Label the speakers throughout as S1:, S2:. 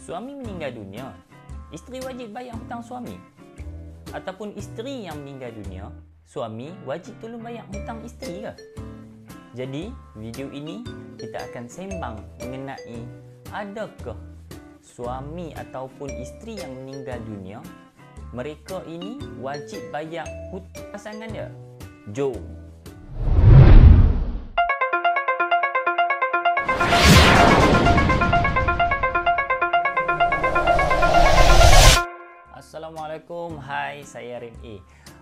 S1: suami meninggal dunia, isteri wajib bayar hutang suami. Ataupun isteri yang meninggal dunia, suami wajib tolong bayar hutang isteri ke? Jadi, video ini kita akan sembang mengenai adakah suami ataupun isteri yang meninggal dunia, mereka ini wajib bayar hutang pasangan dia. Jom. Assalamualaikum, hai, saya Rim A.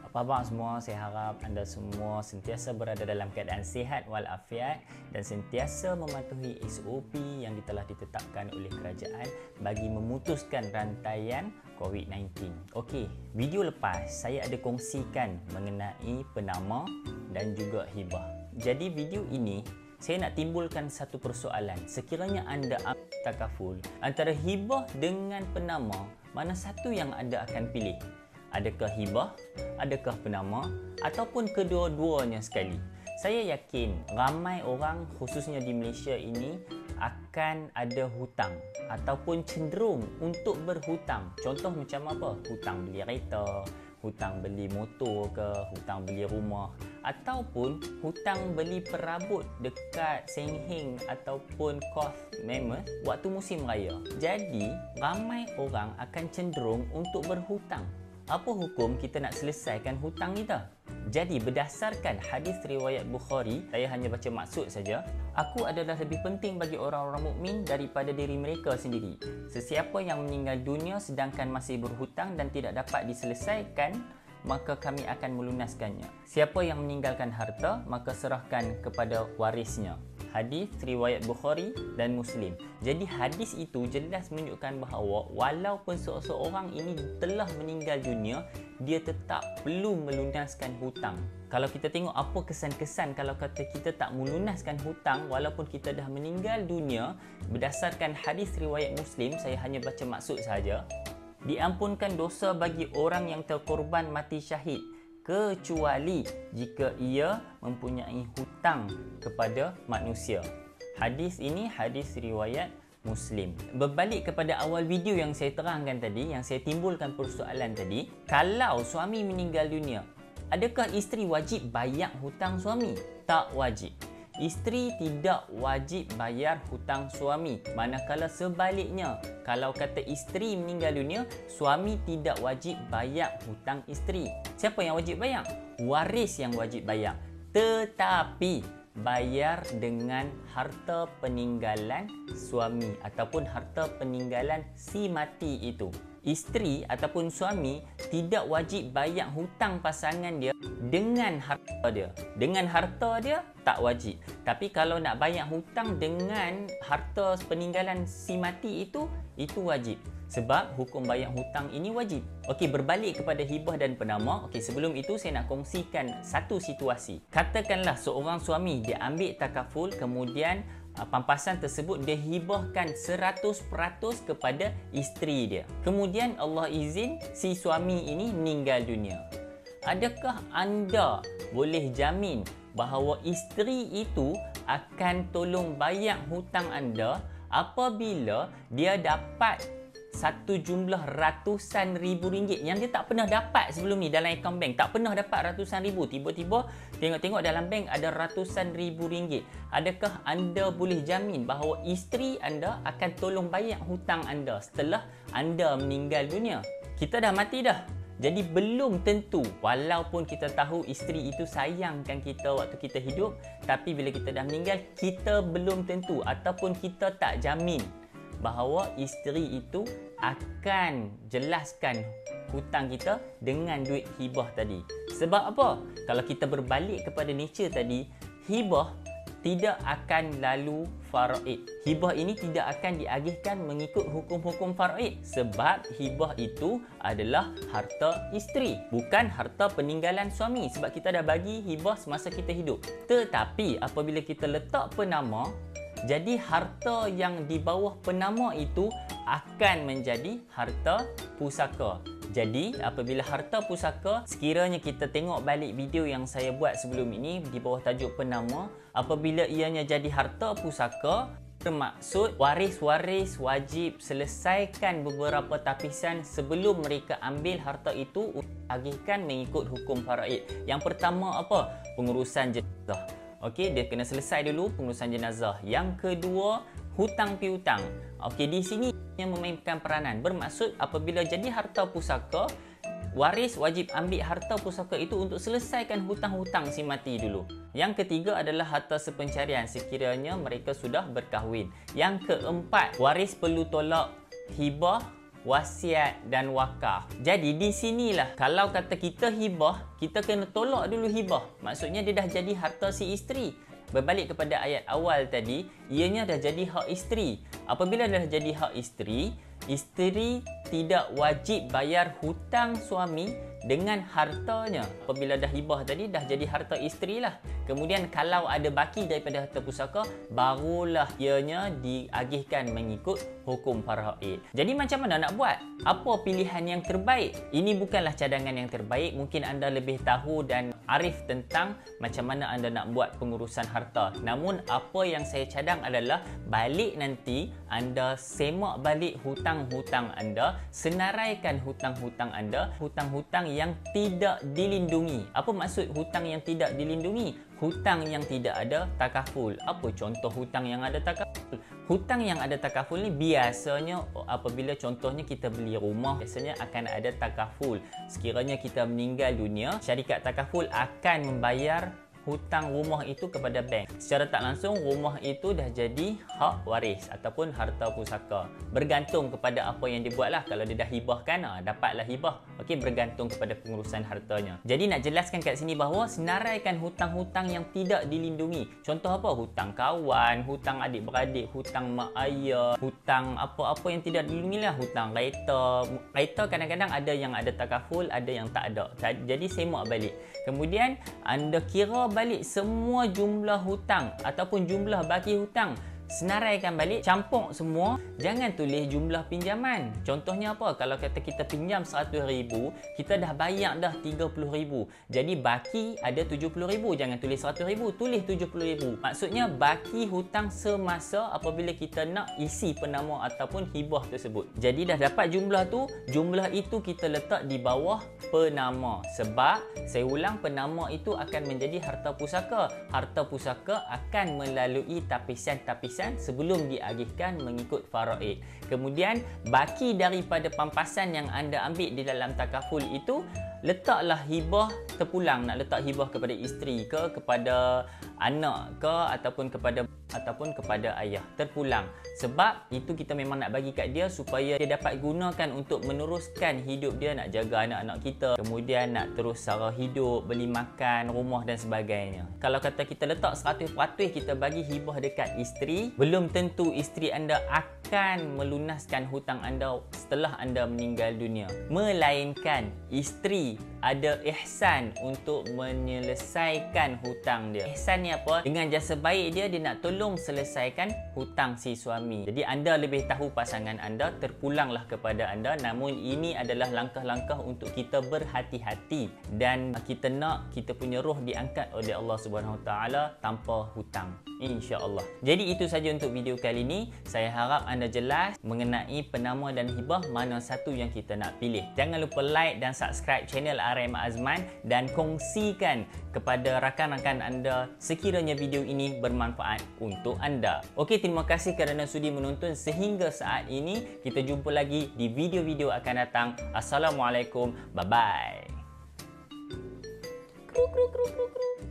S1: Apa khabar semua? Saya harap anda semua sentiasa berada dalam keadaan sihat walafiat dan sentiasa mematuhi SOP yang telah ditetapkan oleh kerajaan bagi memutuskan rantaian COVID-19. Okey, video lepas saya ada kongsikan mengenai penama dan juga hibah. Jadi video ini saya nak timbulkan satu persoalan. Sekiranya anda ambil takaful antara hibah dengan penama, mana satu yang anda akan pilih? Adakah hibah, adakah penama, ataupun kedua-duanya sekali? Saya yakin ramai orang khususnya di Malaysia ini akan ada hutang ataupun cenderung untuk berhutang. Contoh macam apa? Hutang beli kereta, hutang beli motor ke, hutang beli rumah, ataupun hutang beli perabot dekat Seng Heng ataupun Koth Mammoth waktu musim raya. Jadi, ramai orang akan cenderung untuk berhutang. Apa hukum kita nak selesaikan hutang kita? Jadi, berdasarkan hadis riwayat Bukhari, saya hanya baca maksud saja. Aku adalah lebih penting bagi orang-orang mukmin daripada diri mereka sendiri. Sesiapa yang meninggal dunia sedangkan masih berhutang dan tidak dapat diselesaikan, maka kami akan melunaskannya. Siapa yang meninggalkan harta, maka serahkan kepada warisnya. Hadis riwayat Bukhari dan Muslim. Jadi hadis itu jelas menunjukkan bahawa walaupun seseorang ini telah meninggal dunia, dia tetap perlu melunaskan hutang. Kalau kita tengok apa kesan-kesan kalau kata kita tak melunaskan hutang walaupun kita dah meninggal dunia, berdasarkan hadis riwayat Muslim, saya hanya baca maksud saja. Diampunkan dosa bagi orang yang terkorban mati syahid, kecuali jika ia mempunyai hutang kepada manusia. Hadis ini hadis riwayat Muslim. Berbalik kepada awal video yang saya terangkan tadi, yang saya timbulkan persoalan tadi, kalau suami meninggal dunia, adakah isteri wajib bayar hutang suami? Tak wajib. Isteri tidak wajib bayar hutang suami. Manakala sebaliknya, kalau kata isteri meninggal dunia, suami tidak wajib bayar hutang isteri. Siapa yang wajib bayar? Waris yang wajib bayar. Tetapi bayar dengan harta peninggalan suami ataupun harta peninggalan si mati itu. Isteri ataupun suami tidak wajib bayar hutang pasangan dia dengan harta dia. Dengan harta dia tak wajib. Tapi kalau nak bayar hutang dengan harta peninggalan si mati itu wajib. Sebab hukum bayar hutang ini wajib. Okey, berbalik kepada hibah dan penama. Okey, sebelum itu saya nak kongsikan satu situasi. Katakanlah seorang suami dia ambil takaful, kemudian pampasan tersebut dia hibahkan 100% kepada isteri dia. Kemudian Allah izin si suami ini meninggal dunia. Adakah anda boleh jamin bahawa isteri itu akan tolong bayar hutang anda apabila dia dapat satu jumlah ratusan ribu ringgit yang dia tak pernah dapat sebelum ni dalam akaun bank? Tak pernah dapat ratusan ribu. Tiba-tiba tengok-tengok dalam bank ada ratusan ribu ringgit. Adakah anda boleh jamin bahawa isteri anda akan tolong bayar hutang anda setelah anda meninggal dunia? Kita dah mati dah. Jadi belum tentu, walaupun kita tahu isteri itu sayangkan kita waktu kita hidup, tapi bila kita dah meninggal, kita belum tentu ataupun kita tak jamin bahawa isteri itu akan jelaskan hutang kita dengan duit hibah tadi. Sebab apa? Kalau kita berbalik kepada nature tadi, hibah tidak akan lalu faraid. Hibah ini tidak akan diagihkan mengikut hukum-hukum faraid sebab hibah itu adalah harta isteri, bukan harta peninggalan suami, sebab kita dah bagi hibah semasa kita hidup. Tetapi apabila kita letak penama, jadi harta yang di bawah penama itu akan menjadi harta pusaka. Jadi apabila harta pusaka, sekiranya kita tengok balik video yang saya buat sebelum ini di bawah tajuk penama, apabila ianya jadi harta pusaka, Bermaksud waris-waris wajib selesaikan beberapa tapisan sebelum mereka ambil harta itu agihkan mengikut hukum faraid. Yang pertama apa? Pengurusan jenazah. Okey, dia kena selesai dulu pengurusan jenazah. Yang kedua, hutang piutang. Okey, di sini yang memainkan peranan. Bermaksud apabila jadi harta pusaka, waris wajib ambil harta pusaka itu untuk selesaikan hutang-hutang si mati dulu. Yang ketiga adalah harta sepencarian sekiranya mereka sudah berkahwin. Yang keempat, waris perlu tolak hibah, wasiat dan wakaf. Jadi di sinilah kalau kata kita hibah, kita kena tolak dulu hibah. Maksudnya dia dah jadi harta si isteri. Berbalik kepada ayat awal tadi, ianya dah jadi hak isteri. Apabila dah jadi hak isteri, isteri tidak wajib bayar hutang suami dengan hartanya. Apabila dah hibah tadi, dah jadi harta isteri lah. Kemudian kalau ada baki daripada harta pusaka, barulah ianya diagihkan mengikut hukum faraid. Jadi macam mana nak buat? Apa pilihan yang terbaik? Ini bukanlah cadangan yang terbaik. Mungkin anda lebih tahu dan arif tentang macam mana anda nak buat pengurusan harta. Namun apa yang saya cadang adalah balik nanti anda semak balik hutang-hutang anda, senaraikan hutang-hutang anda, hutang-hutang yang tidak dilindungi. Apa maksud hutang yang tidak dilindungi? Hutang yang tidak ada takaful. Apa contoh hutang yang ada takaful? Hutang yang ada takaful ni biasanya apabila contohnya kita beli rumah, biasanya akan ada takaful. Sekiranya kita meninggal dunia, syarikat takaful akan membayar hutang rumah itu kepada bank. Secara tak langsung, rumah itu dah jadi hak waris ataupun harta pusaka. Bergantung kepada apa yang dibuatlah. Kalau dia dah hibahkan, dapatlah hibah. Okey, bergantung kepada pengurusan hartanya. Jadi nak jelaskan kat sini bahawa senaraikan hutang-hutang yang tidak dilindungi. Contoh apa? Hutang kawan, hutang adik-beradik, hutang mak ayah, hutang apa-apa yang tidak dilindungi lah. Hutang kereta. Kereta kadang-kadang ada yang ada takaful, ada yang tak ada. Jadi semak balik. Kemudian anda kira balik semua jumlah hutang ataupun jumlah baki hutang. Senaraikan balik, campur semua. Jangan tulis jumlah pinjaman. Contohnya apa? Kalau kata kita pinjam 100,000, kita dah bayar dah 30,000. Jadi baki ada 70,000. Jangan tulis 100,000, tulis 70,000. Maksudnya baki hutang semasa apabila kita nak isi penama ataupun hibah tersebut. Jadi dah dapat jumlah tu, jumlah itu kita letak di bawah penama. Sebab saya ulang, penama itu akan menjadi harta pusaka. Harta pusaka akan melalui tapisan-tapisan sebelum diagihkan mengikut faraid. Kemudian baki daripada pampasan yang anda ambil di dalam takaful itu, letaklah hibah terpulang. Nak letak hibah kepada isteri ke, kepada anak ke, ataupun kepada ayah, terpulang. Sebab itu kita memang nak bagi kat dia supaya dia dapat gunakan untuk meneruskan hidup dia, nak jaga anak-anak kita, kemudian nak terus sara hidup, beli makan, rumah dan sebagainya. Kalau kata kita letak 100% kita bagi hibah dekat isteri, belum tentu isteri anda akan melunaskan hutang anda setelah anda meninggal dunia. Melainkan isteri ada ihsan untuk menyelesaikan hutang dia. Ihsan ni apa? Dengan jasa baik dia nak tolong selesaikan hutang si suami. Jadi anda lebih tahu pasangan anda, terpulanglah kepada anda. Namun ini adalah langkah-langkah untuk kita berhati-hati dan kita nak kita punya roh diangkat oleh Allah Subhanahu Wa Taala tanpa hutang, insya-Allah. Jadi itu saja untuk video kali ini. Saya harap anda jelas mengenai penama dan hibah mana satu yang kita nak pilih. Jangan lupa like dan subscribe channel RM Azman dan kongsikan kepada rakan-rakan anda sekiranya video ini bermanfaat untuk anda. Okey, terima kasih kerana sudi menonton sehingga saat ini. Kita jumpa lagi di video-video akan datang. Assalamualaikum. Bye-bye. Kru, kru, kru, kru, kru.